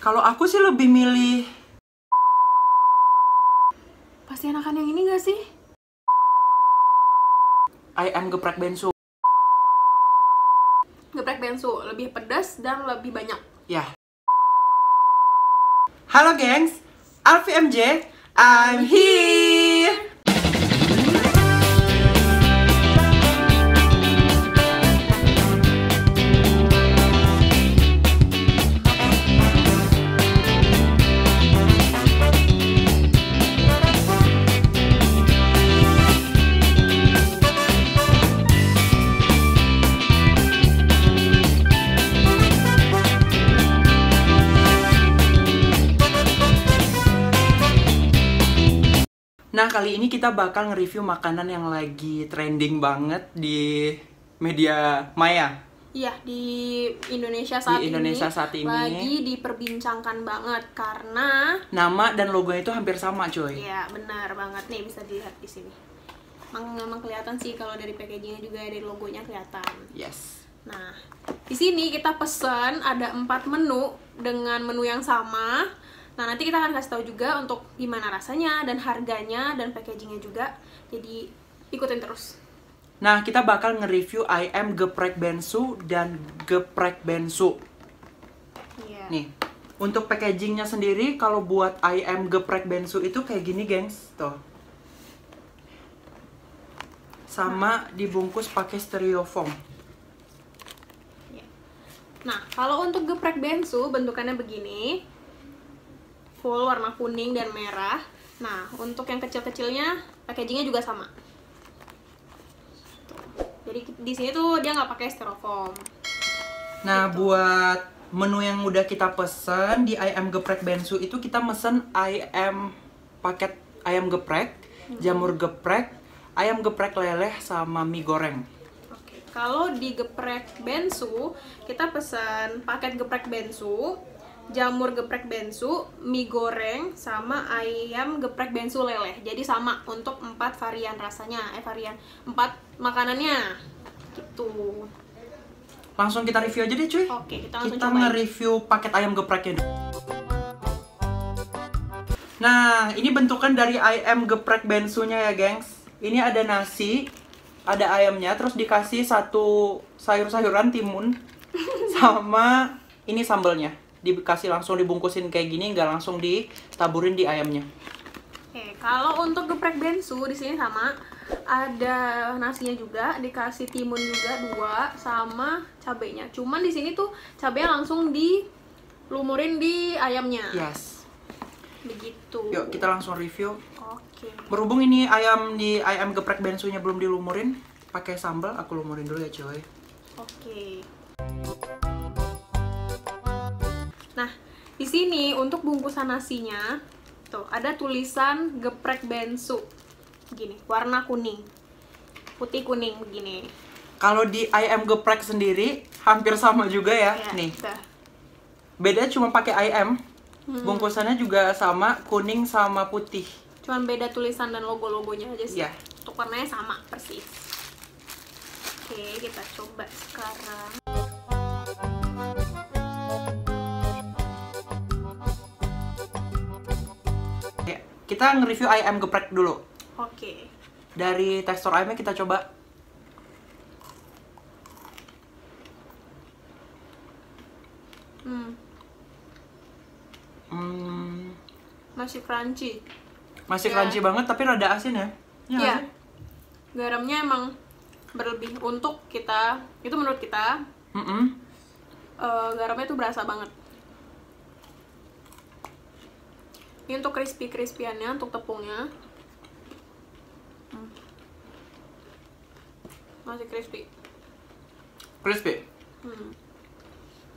Kalau aku sih lebih milih Pasti enakan yang ini gak sih? ayam geprek bensu. Geprek bensu, lebih pedas dan lebih banyak. Ya. Halo gengs, Alfi MJ, I'm here. Nah, kali ini kita bakal nge-review makanan yang lagi trending banget di media maya. Iya, di Indonesia saat ini lagi diperbincangkan banget karena nama dan logonya itu hampir sama, coy. iya, benar banget nih, bisa dilihat di sini. Memang kelihatan sih kalau dari packagingnya juga dari logonya kelihatan. Yes. Nah, di sini kita pesan ada 4 menu dengan menu yang sama. Nah, nanti kita akan kasih tahu juga untuk gimana rasanya dan harganya dan packagingnya juga. Jadi, ikutin terus. Nah, kita bakal nge-review ayam geprek bensu dan geprek bensu. Iya. Nih, untuk packagingnya sendiri, kalau buat ayam geprek bensu itu kayak gini, gengs. Tuh. Sama dibungkus pakai styrofoam. Iya. Nah, kalau untuk geprek bensu bentukannya begini. Full warna kuning dan merah. Nah, untuk yang kecil-kecilnya packagingnya juga sama. Tuh. Jadi di sini tuh dia nggak pakai styrofoam. Nah, Gitu. buat menu yang udah kita pesen di ayam geprek bensu itu kita mesen paket ayam geprek, jamur geprek, ayam geprek leleh sama mie goreng. Oke. Kalau di geprek bensu kita pesan paket geprek bensu, jamur geprek bensu, mie goreng, sama ayam geprek bensu leleh. Jadi sama untuk 4 varian rasanya, 4 makanannya. Gitu. Langsung kita review aja deh, cuy. Oke, kita langsung Kita cobain. nge-review paket ayam gepreknya dulu. Nah, ini bentukan dari ayam geprek bensunya ya, gengs. Ini ada nasi, ada ayamnya, terus dikasih satu sayur-sayuran timun, sama ini sambelnya. Dikasih langsung dibungkusin kayak gini, nggak langsung ditaburin di ayamnya. Oke, kalau untuk geprek bensu di sini sama, ada nasinya juga, dikasih timun juga 2 sama cabenya. Cuman di sini tuh cabenya langsung dilumurin di ayamnya. Yes. Begitu. Yuk, kita langsung review. Oke. Berhubung ini ayam geprek bensunya belum dilumurin, pakai sambal, aku lumurin dulu ya, coy. Oke. Nah, di sini untuk bungkusan nasinya tuh ada tulisan geprek bensu. Gini, warna kuning. Putih kuning begini. Kalau di ayam geprek sendiri hampir sama juga ya. Ya, Nih. udah. Beda cuma pakai ayam. Bungkusannya juga sama, kuning sama putih. Cuman beda tulisan dan logo-logonya aja sih. Iya. Untuk warnanya sama persis. Oke, kita coba sekarang. Ya, kita nge-review ayam geprek dulu. Oke. Dari tekstur ayamnya kita coba. Masih crunchy. Masih Ya. crunchy banget tapi rada asin ya. Iya. nggak sih? Garamnya emang berlebih untuk kita. Itu menurut kita. Garamnya tuh berasa banget. Ini untuk crispy-crispyannya, untuk tepungnya. Masih crispy. Crispy.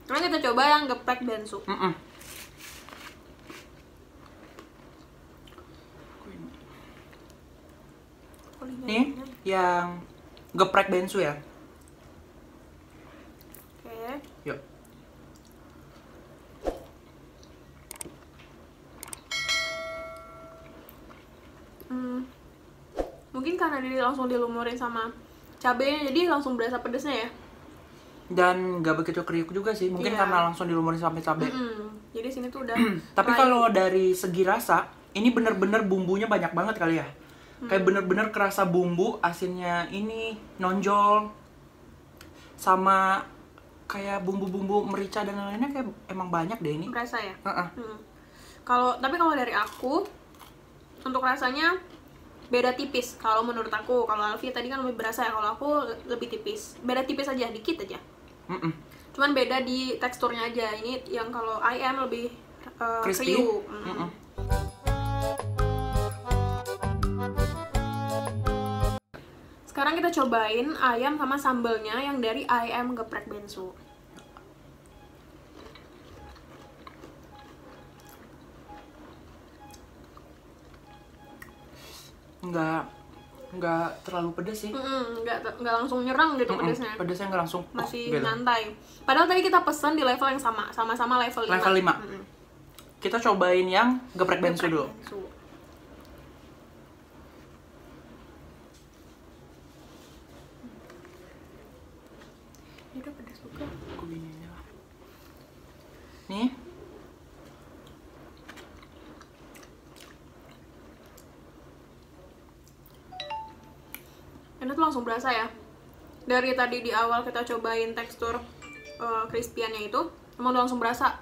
Sekarang kita coba yang geprek bensu. Nih, yang geprek bensu ya. Oke. Yuk. Mungkin karena dia langsung dilumurin sama cabenya, jadi langsung berasa pedesnya ya. Dan nggak begitu kriuk juga sih, mungkin Iya. karena langsung dilumurin sampai cabai. Jadi sini tuh udah Tapi layu. kalau dari segi rasa, ini bener-bener bumbunya banyak banget kali ya. Kayak bener-bener kerasa bumbu, asinnya ini nonjol. Sama kayak bumbu-bumbu merica dan lain-lainnya kayak emang banyak deh ini. berasa ya. Heeh. Tapi kalau dari aku untuk rasanya beda tipis kalau menurut aku. Kalau Alfi tadi kan lebih berasa ya, kalau aku lebih tipis. Beda tipis aja, dikit aja. Cuman beda di teksturnya aja. Ini yang kalau ayam lebih Crispy. kriuk. Sekarang kita cobain ayam sama sambelnya yang dari ayam geprek bensu. Nggak terlalu pedes sih. Nggak langsung nyerang gitu pedesnya. Pedesnya nggak langsung Masih gitu. nyantai. Padahal tadi kita pesan di level yang sama-sama level 5. Level 5. Kita cobain yang geprek bensu dulu. Ini udah pedas juga. Aku gini aja lah. Nih. Ini tuh langsung berasa ya. Dari tadi di awal kita cobain tekstur crispy-annya itu, emang udah langsung berasa.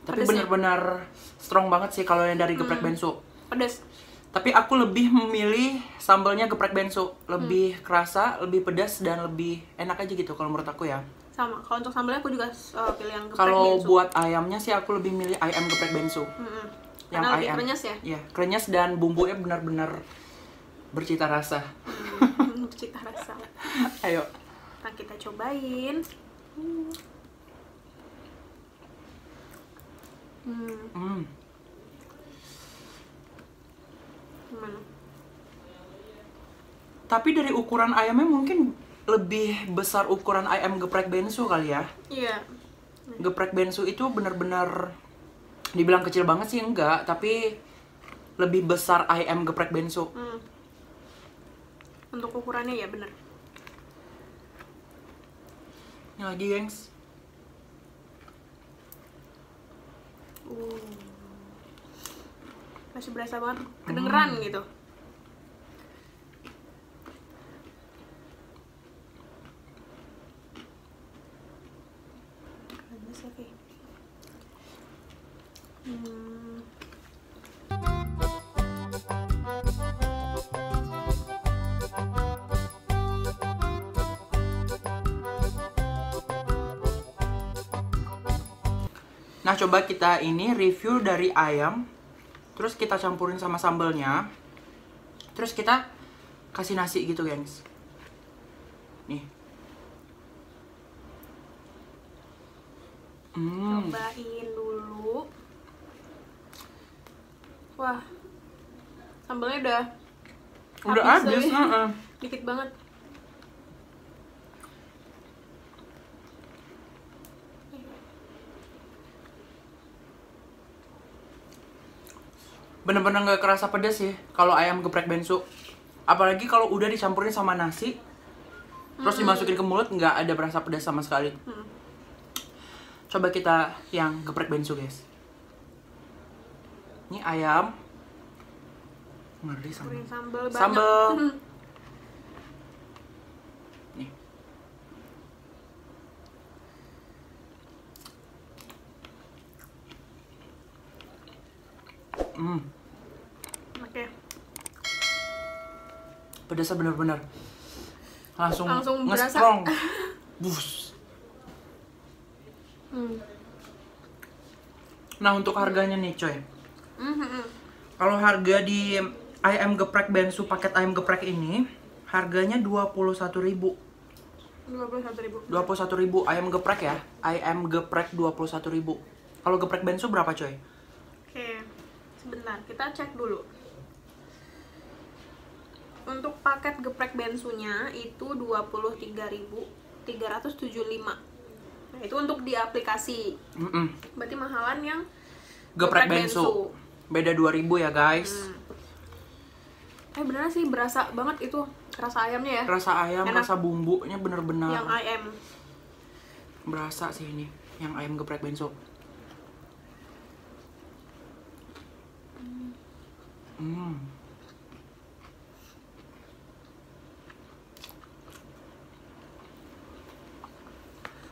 Tapi pedesnya. benar-benar strong banget sih kalau yang dari geprek bensu. Pedes. Tapi aku lebih memilih sambalnya geprek bensu. Lebih kerasa, lebih pedas, dan lebih enak aja gitu kalau menurut aku ya. Sama. Kalau untuk sambalnya aku juga pilih yang geprek Kalau bensu. buat ayamnya sih aku lebih milih ayam geprek bensu. Karena lebih krenyes ya. Iya, krenyes dan bumbunya benar-benar bercita rasa. Cita rasa. Ayo. Nah, kita cobain. Gimana? Tapi dari ukuran ayamnya mungkin lebih besar ukuran ayam geprek bensu kali ya. Iya. Geprek bensu itu benar-benar dibilang kecil banget sih enggak, tapi lebih besar ayam geprek bensu. Untuk ukurannya ya bener. Ini lagi, gengs. Masih berasa banget, kedengeran gitu. Nah, coba kita ini review dari ayam, terus kita campurin sama sambelnya, terus kita kasih nasi gitu, gengs. Nih. Cobain dulu. Wah, sambalnya Udah habis, lagi. Dikit banget. Bener-bener nggak kerasa pedas sih kalau ayam geprek bensu. Apalagi kalau udah dicampurin sama nasi, terus dimasukin ke mulut, nggak ada berasa pedas sama sekali. Coba kita yang geprek bensu, guys. Ini ayam. Ngeri Kurin sambal. sambal banyak. Sambal. Nih. Oke. Pedasnya bener-bener langsung berasa. nge-strong. Bus. Nah, untuk harganya nih, coy. Kalau harga di ayam geprek bensu paket ayam geprek ini, harganya 21.000. 21.000. 21.000 ayam geprek ya. Ayam geprek 21.000. Kalau geprek bensu berapa, coy? Oke. Sebentar, kita cek dulu. Untuk paket geprek bensunya itu 23.375. Nah, itu untuk di aplikasi. Berarti mahalan yang Geprek bensu. Beda 2.000 ya, guys. Beneran sih berasa banget itu rasa ayamnya ya. Rasa ayam, Enak. rasa bumbunya bener-bener. Yang ayam. Berasa sih ini yang ayam geprek bensu.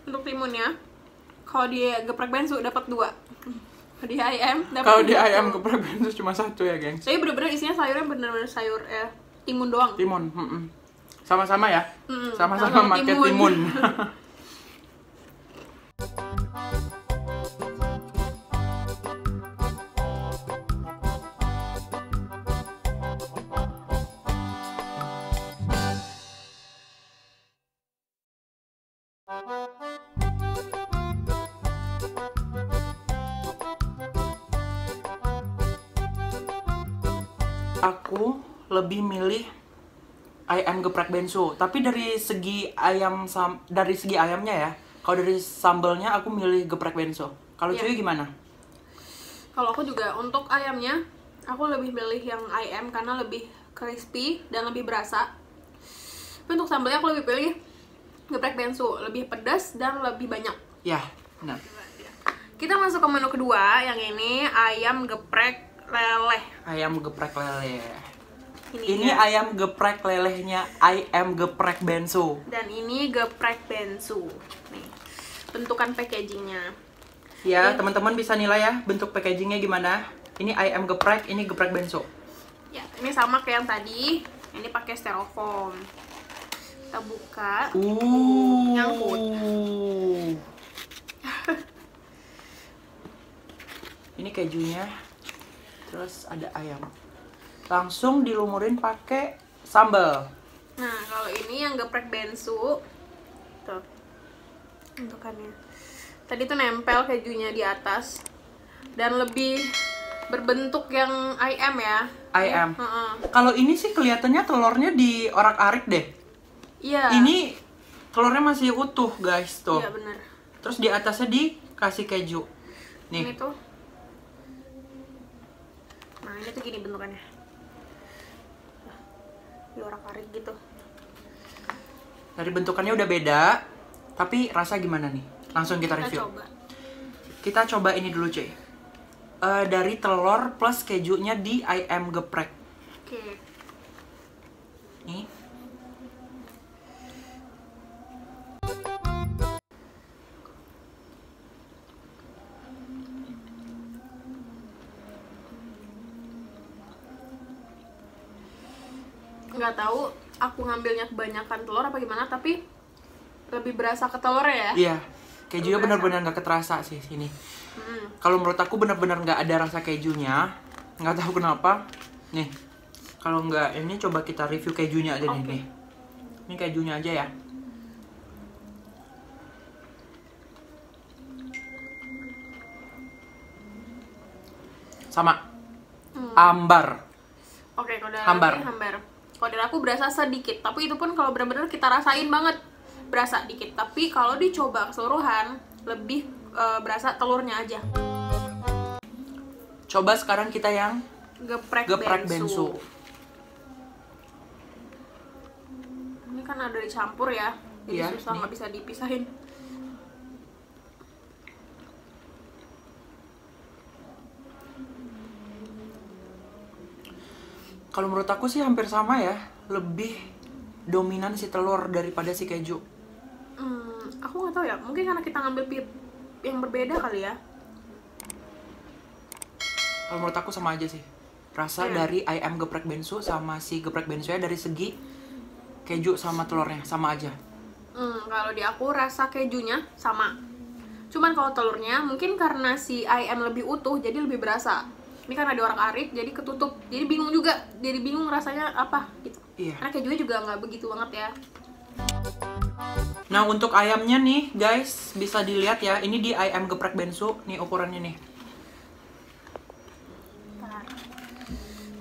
Untuk timunnya, kalau di geprek bensu dapat 2. Di ayam dapat Kalau di 1. ayam geprek bensu cuma 1 ya, gengs. Tapi bener-bener isinya sayurnya bener-bener sayur timun doang. Timun, sama-sama ya. Sama-sama sama pakai timun. timun. Aku lebih milih ayam geprek bensu, tapi dari segi ayamnya ya. Kalau dari sambalnya aku milih geprek bensu. Kalau Iya. cuy gimana? Kalau aku juga untuk ayamnya, aku lebih milih yang ayam karena lebih crispy dan lebih berasa. Tapi untuk sambalnya aku lebih pilih geprek bensu, lebih pedas dan lebih banyak. Ya, benar. Kita masuk ke menu kedua, yang ini ayam geprek leleh. Ayam geprek leleh. Ini Ini ya. ayam geprek lelehnya ayam geprek bensu. Dan ini geprek bensu. Nih, bentukan packagingnya. Ya, teman-teman bisa nilai ya bentuk packagingnya gimana. Ini ayam geprek, ini geprek bensu. Ya, ini sama kayak yang tadi. Ini pakai styrofoam. Kita buka. Nyangkut. Ini kejunya. Terus ada ayam. Langsung dilumurin pakai sambal. Nah, kalau ini yang geprek bensu. Tuh. Bentukannya. Tadi tuh nempel kejunya di atas. Dan lebih berbentuk yang ayam ya. Ayam. Heeh. Kalau ini sih kelihatannya telurnya diorak-arik deh. Iya. Ini telurnya masih utuh, guys, tuh. Iya, bener. Terus di atasnya dikasih keju. Nih. Ini tuh. Nah, ini tuh gini bentukannya. Diorak-arik gitu. Dari bentukannya udah beda, tapi rasa gimana nih? Langsung kita Kita review. coba. Kita coba ini dulu, cuy. Dari telur plus kejunya di ayam geprek. Oke. Nih. Nggak tahu aku ngambilnya kebanyakan telur apa gimana, tapi lebih berasa ke telurnya ya. Iya. Kejunya Berasa. benar-benar nggak keterasa sih sini. Hmm. Kalau menurut aku benar-benar nggak ada rasa kejunya. Nggak tahu kenapa. Nih. Kalau nggak ini coba kita review kejunya aja nih. Oke. Nih. Ini kejunya aja ya. Sama. Ambar. Oke, kalau dari Hambar. aku hambar. Kalau dari aku berasa sedikit, tapi itu pun kalau benar-benar kita rasain banget berasa dikit. Tapi kalau dicoba keseluruhan, lebih berasa telurnya aja. Coba sekarang kita yang Geprek bensu. Ini kan ada dicampur ya, jadi Iya, susah nih. nggak bisa dipisahin. Kalau menurut aku sih hampir sama ya. Lebih dominan si telur daripada si keju. Aku nggak tahu ya, mungkin karena kita ngambil yang berbeda kali ya. Kalau menurut aku sama aja sih. Rasa Iya. dari ayam geprek bensu sama si geprek bensu ya dari segi keju sama telurnya sama aja. Kalau di aku rasa kejunya sama. Cuman kalau telurnya mungkin karena si ayam lebih utuh jadi lebih berasa. Ini kan ada orak-arik jadi ketutup. Jadi bingung juga. Jadi bingung rasanya apa gitu. Iya. Karena kejunya juga nggak begitu banget ya. Nah untuk ayamnya nih guys bisa dilihat ya. Ini di ayam geprek bensu nih ukurannya nih. Bentar.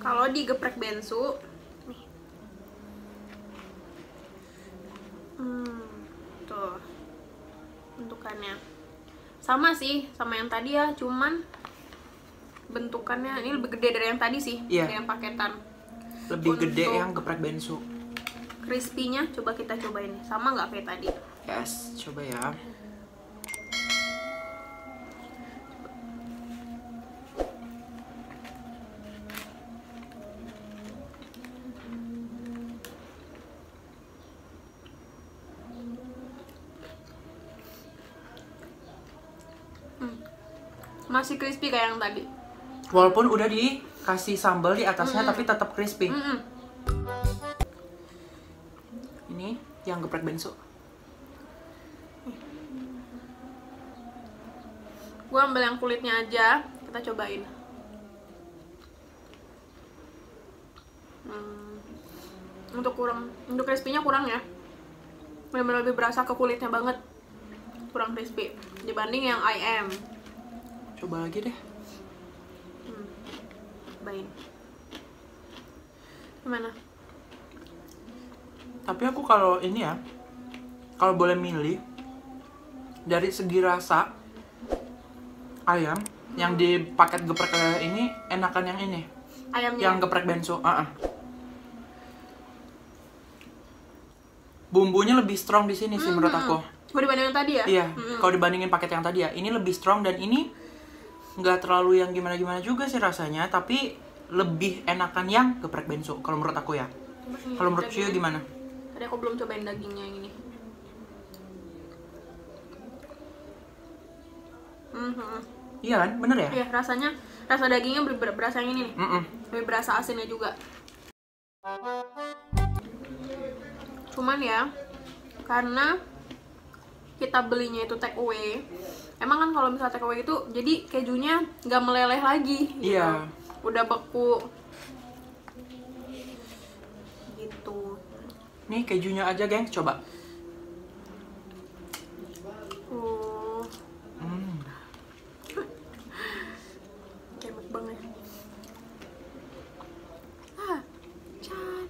Kalau di geprek bensu nih. Tuh. Bentukannya. Sama sih sama yang tadi ya, cuman bentukannya ini lebih gede dari yang tadi sih, Iya. dari yang paketan. Lebih gede Untuk yang geprek bensu. Crispy-nya coba kita cobain, sama nggak kayak tadi? Yes, coba ya. Masih crispy kayak yang tadi. Walaupun udah dikasih sambal di atasnya tapi tetap crispy. Ini yang geprek bensu. Gue ambil yang kulitnya aja, kita cobain. Untuk crispy-nya kurang ya. Benar-benar lebih berasa ke kulitnya banget. Kurang crispy dibanding yang ayam. Coba lagi deh. Cobain. Gimana? Tapi aku kalau ini ya, kalau boleh milih dari segi rasa ayam yang di paket geprek ini enakan yang ini. Ayamnya. Yang geprek bensu. Bumbunya lebih strong di sini sih menurut aku. Kalau dibandingin tadi ya? Iya, kalau dibandingin paket yang tadi ya, ini lebih strong dan ini nggak terlalu yang gimana-gimana juga sih rasanya, tapi lebih enakan yang geprek bensu kalau menurut aku ya. Kalau menurut Cio gimana? Tadi aku belum cobain dagingnya yang ini. Iya kan, bener ya? Iya, rasa dagingnya berasa yang ini nih. Lebih berasa asinnya juga. Cuman ya, karena kita belinya itu take away, emang kan kalau misalnya take away itu jadi kejunya nggak meleleh lagi gitu. Iya. Udah beku gitu. Nih kejunya aja geng, coba. Kayak mukbang ya. Can.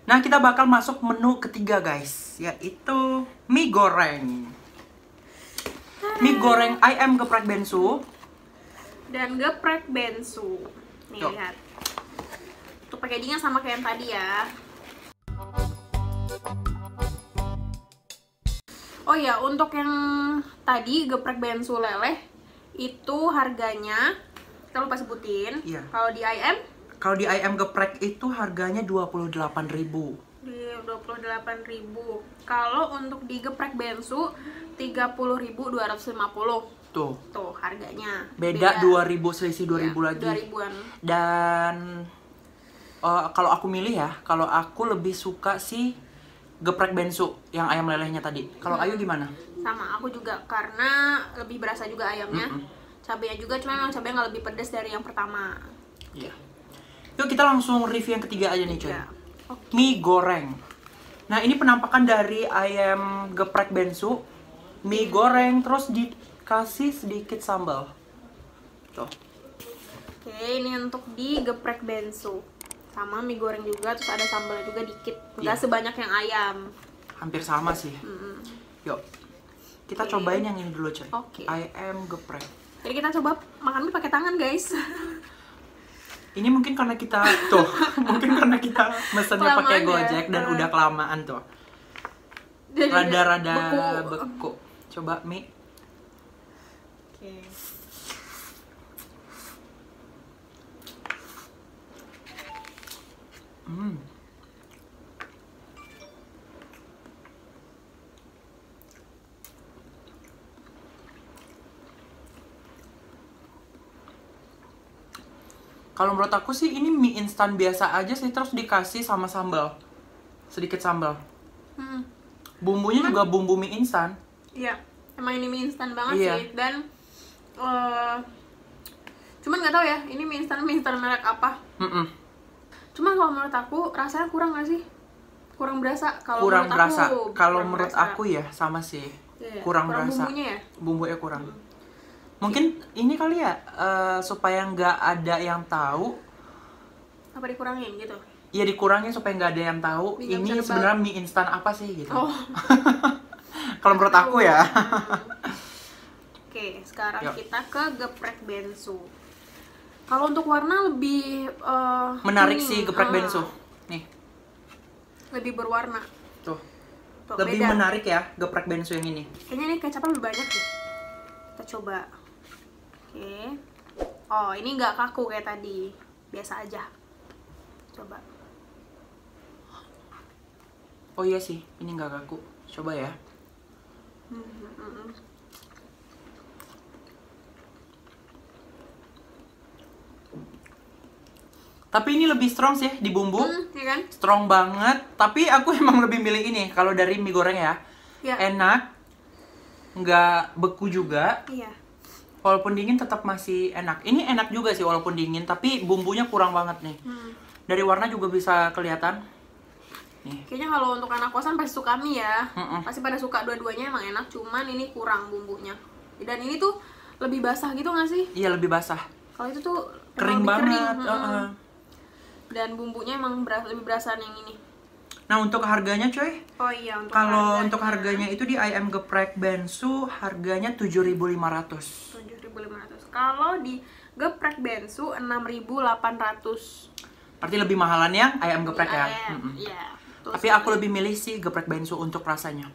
Nah, kita bakal masuk menu ketiga guys, yaitu mie goreng. Mie goreng ayam geprek bensu Dan geprek bensu. Nih Tuh. lihat. Tuh packagingnya sama kayak yang tadi ya. Oh ya, untuk yang tadi geprek bensu leleh itu harganya kita lupa sebutin. Iya. Kalau di Kalau di ayam geprek itu harganya 28.000. di 28.000. Kalau untuk di geprek bensu 30.250. Tuh. Tuh harganya. Beda 2.000, selisih 2.000 Iya, lagi. 2.000-an. Dan kalau aku milih ya, kalau aku lebih suka si geprek bensu yang ayam lelehnya tadi. Kalau Ayu gimana? Sama, aku juga karena lebih berasa juga ayamnya. Cabenya juga, cuma memang cabenya nggak lebih pedas dari yang pertama. Iya. Yuk kita langsung review yang ketiga aja nih coy. Ya. Mie goreng. Nah ini penampakan dari ayam geprek bensu, mie goreng, terus dikasih sedikit sambal. Tuh. Oke, ini untuk di geprek bensu. Sama mie goreng juga, terus ada sambalnya juga dikit. Nggak Iya. sebanyak yang ayam. Hampir sama sih. Yuk. Kita Oke. cobain yang ini dulu coy. Oke. Ayam geprek. Jadi kita coba makan mie pakai tangan guys. Ini mungkin karena kita tuh, mungkin karena kita mesennya pakai Kelamaan ya. Gojek dan udah kelamaan tuh. Jadi Rada-rada beku. beku. Coba mie. Oke. Kalau menurut aku sih ini mie instan biasa aja sih, terus dikasih sama sambal. Sedikit sambal. Bumbunya juga bumbu mie instan. Iya, emang ini mie instan banget Iya. sih. Dan cuman nggak tahu ya, ini mie instan merek apa. Cuman kalau menurut aku rasanya kurang nggak sih? Kurang berasa. Kalau Kurang menurut berasa. aku, Kalau kurang menurut berasa. aku ya sama sih. Iya, Kurang berasa. bumbunya ya. Bumbunya kurang. Mungkin ini kali ya supaya nggak ada yang tahu. Apa dikurangin gitu? Ya dikurangin supaya nggak ada yang tahu Biar nggak ini bisa nebak. sebenarnya mie instan apa sih gitu. Oh. Kalau menurut aku ya. Oke, sekarang Yuk. kita ke geprek bensu. Kalau untuk warna lebih Menarik kuning. sih geprek bensu. Nih, Lebih berwarna. tuh. Tuh, Lebih beda. menarik ya geprek bensu yang ini. Kayaknya ini kecapnya lebih banyak deh. Kita coba. Oke. Oh, ini nggak kaku kayak tadi. Biasa aja. Coba. Oh iya sih, ini nggak kaku. Coba ya. Tapi ini lebih strong sih di bumbu. Iya kan? Strong banget. Tapi aku emang lebih milih ini kalau dari mie goreng ya. Ya. Enak. Nggak beku juga. Iya. Walaupun dingin tetap masih enak. Ini enak juga sih walaupun dingin, tapi bumbunya kurang banget nih. Dari warna juga bisa kelihatan. Nih. Kayaknya kalau untuk anak kosan pasti suka mie ya. Mm-mm. Pasti pada suka dua-duanya, emang enak. Cuman ini kurang bumbunya. Dan ini tuh lebih basah gitu nggak sih? Iya, lebih basah. Kalau itu tuh Kering emang lebih banget. kering. Dan bumbunya emang lebih berasa yang ini. Nah, untuk harganya coy. Oh iya, untuk Kalau untuk harganya itu di ayam geprek bensu harganya 7.500. 7.500. Kalau di geprek bensu 6.800. Berarti lebih mahalan yang ayam geprek ya. Iya. Tapi aku lebih milih sih geprek bensu untuk rasanya.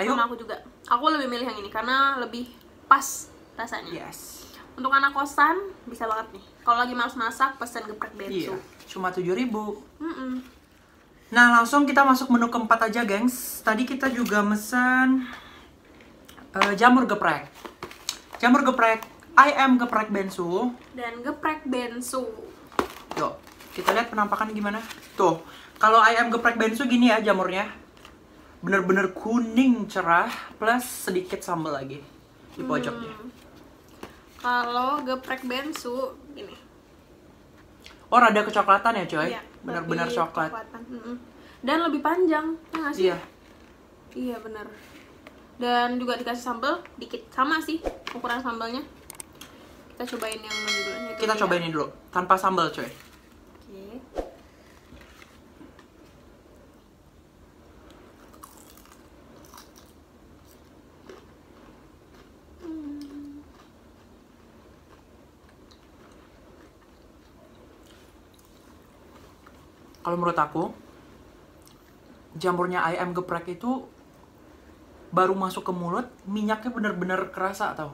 Ayo. Sama aku juga. Aku lebih milih yang ini karena lebih pas rasanya. Yes. Untuk anak kosan bisa banget nih. Kalau lagi malas masak pesen geprek bensu. Iya. Cuma 7.000. Mm-mm. Nah, langsung kita masuk menu keempat aja, gengs. Tadi kita juga mesen jamur geprek. Jamur geprek, ayam geprek bensu. Dan geprek bensu. Yuk, kita lihat penampakan gimana. Tuh, kalau ayam geprek bensu gini ya jamurnya. Bener-bener kuning cerah plus sedikit sambal lagi di pojoknya. Kalau geprek bensu ini. Oh, rada kecoklatan ya, coy. Iya, Bener-bener lebih coklat. coklatan. Dan lebih panjang, ya nggak sih? Iya. Iya benar. Dan juga dikasih sambal dikit, sama sih ukuran sambalnya. Kita cobain yang mana dulu? Yang Kita gede cobain ya? ini dulu, tanpa sambal, coy. Oke. Kalau menurut aku, jamurnya ayam geprek itu baru masuk ke mulut, minyaknya bener-bener kerasa tau.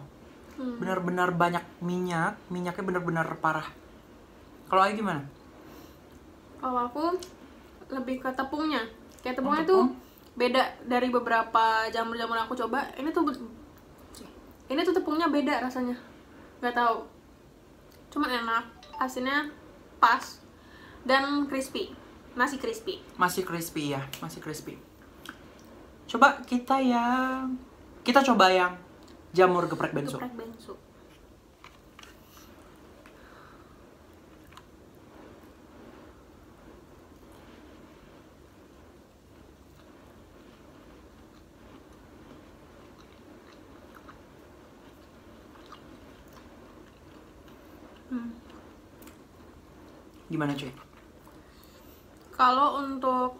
Bener-bener banyak minyak, minyaknya bener-bener parah. Kalau Ayu gimana? Kalau aku lebih ke tepungnya. Kayak tepungnya tepung? tuh beda dari beberapa jamur-jamur yang aku coba. Ini tuh tepungnya beda rasanya. Nggak tahu. Cuman enak, asinnya pas dan crispy. Masih crispy. Masih crispy ya, masih crispy. Coba kita coba yang jamur geprek bensu. Geprek bensu. Gimana cuy? Kalau untuk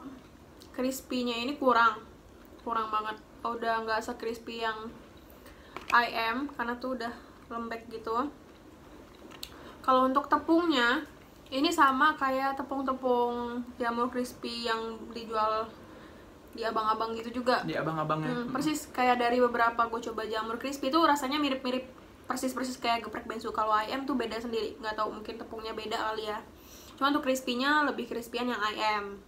crispy-nya ini kurang banget. Udah nggak se-crispy yang ayam karena tuh udah lembek gitu. Kalau untuk tepungnya ini sama kayak tepung-tepung jamur crispy yang dijual di abang-abang gitu juga. Di abang-abangnya. Persis kayak dari beberapa gue coba jamur crispy tuh rasanya mirip-mirip persis kayak geprek bensu. Kalau ayam tuh beda sendiri, nggak tahu mungkin tepungnya beda kali ya. Cuma untuk crispy-nya lebih crispy-an yang ayam.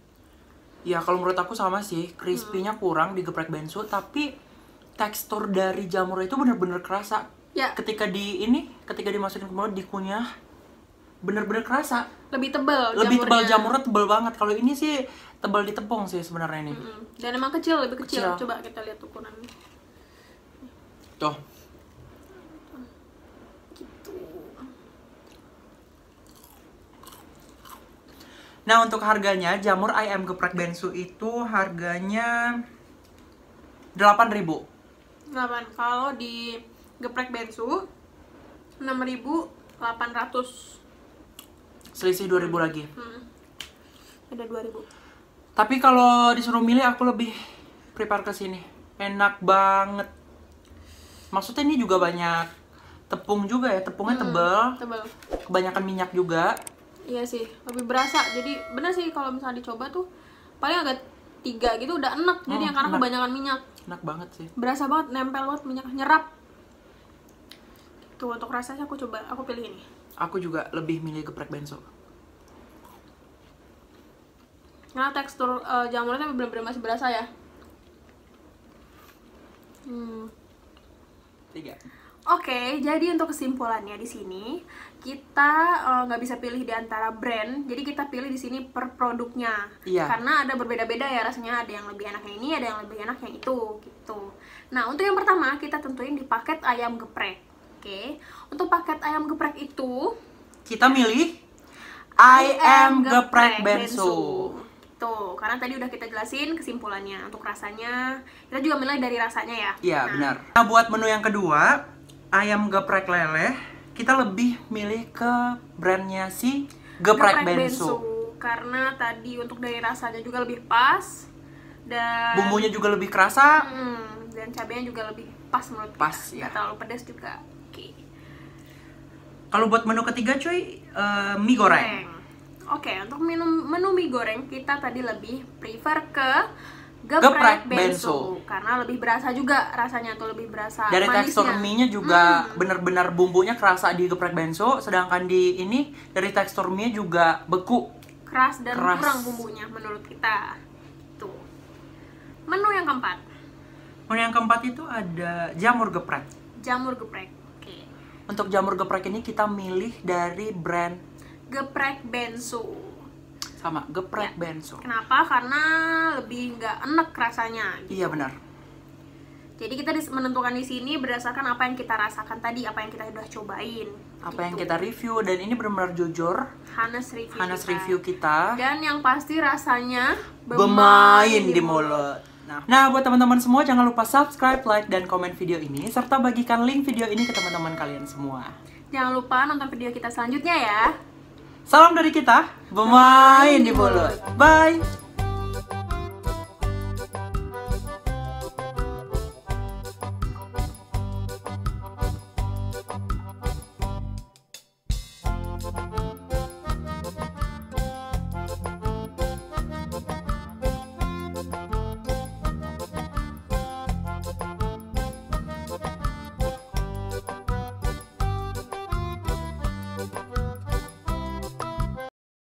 Ya kalau menurut aku sama sih, crispy-nya kurang di geprek bensu, tapi tekstur dari jamur itu bener-bener kerasa. Ya. Ketika dimasukin ke mulut, dikunyah, bener-bener kerasa. Lebih tebal Lebih tebal, jamurnya tebal banget. Kalau ini sih tebal di tepung sih sebenarnya ini. Dan emang lebih kecil. Kecil. Coba kita lihat ukurannya. Tuh. Gitu. Nah, untuk harganya jamur ayam geprek bensu itu harganya 8.000. 8. Kalau di geprek bensu 6.800. Selisih 2.000 lagi. Ada 2.000. Tapi kalau disuruh milih aku lebih prepare ke sini. Enak banget. Maksudnya ini juga banyak tepung juga ya, tepungnya tebal, Tebal. kebanyakan minyak juga. Iya sih, lebih berasa. Jadi bener sih kalau misalnya dicoba tuh paling agak 3 gitu udah enak. Jadi karena enak. kebanyakan minyak. Enak banget sih. Berasa banget, nempel banget minyak, nyerap. Tuh untuk rasanya aku pilih ini. Aku juga lebih milih geprek bensu. Karena tekstur jamurnya bener-bener masih berasa ya. 3. Oke, jadi untuk kesimpulannya di sini kita nggak bisa pilih di antara brand, jadi kita pilih di sini per produknya. Iya. Karena ada berbeda-beda ya rasanya, ada yang lebih enak yang ini, ada yang lebih enak yang itu, gitu. Nah, untuk yang pertama kita tentuin di paket ayam geprek. Oke, untuk paket ayam geprek itu Kita milih ayam geprek bensu. Tuh, karena tadi udah kita jelasin kesimpulannya. Untuk rasanya, kita juga mulai dari rasanya ya. Iya, Nah, benar. Nah, buat menu yang kedua, ayam geprek leleh, kita lebih milih ke brandnya si geprek bensu. Karena tadi untuk dari rasanya juga lebih pas dan Bumbunya juga lebih kerasa. dan cabenya juga lebih pas menurut kita. Pas, Nggak ya. terlalu pedas juga. Oke. Kalau buat menu ketiga cuy, mie goreng. Oke, untuk menu mie goreng kita tadi lebih prefer ke Geprek geprek bensu. bensu karena lebih berasa juga rasanya tuh, lebih berasa Dari manisnya. tekstur mie-nya juga benar-benar bumbunya kerasa di geprek bensu, sedangkan di ini dari tekstur mie juga beku. Keras dan Keras. kurang bumbunya menurut kita. Tuh. Menu yang keempat, Menu yang keempat itu ada jamur geprek. jamur geprek. Oke. Untuk jamur geprek ini kita milih dari brand Geprek bensu. sama geprek Ya. bensu. Kenapa? Karena lebih nggak enak rasanya. Iya benar. Jadi kita menentukan di sini berdasarkan apa yang kita rasakan tadi, apa yang kita udah cobain. Apa yang Gitu. kita review dan ini benar-benar jujur. Hanes Review kita. Dan yang pasti rasanya Bermain di mulut. Nah, buat teman-teman semua jangan lupa subscribe, like, dan komen video ini serta bagikan link video ini ke teman-teman kalian semua. Jangan lupa nonton video kita selanjutnya ya. Salam dari kita, bermain di mulut. Bye.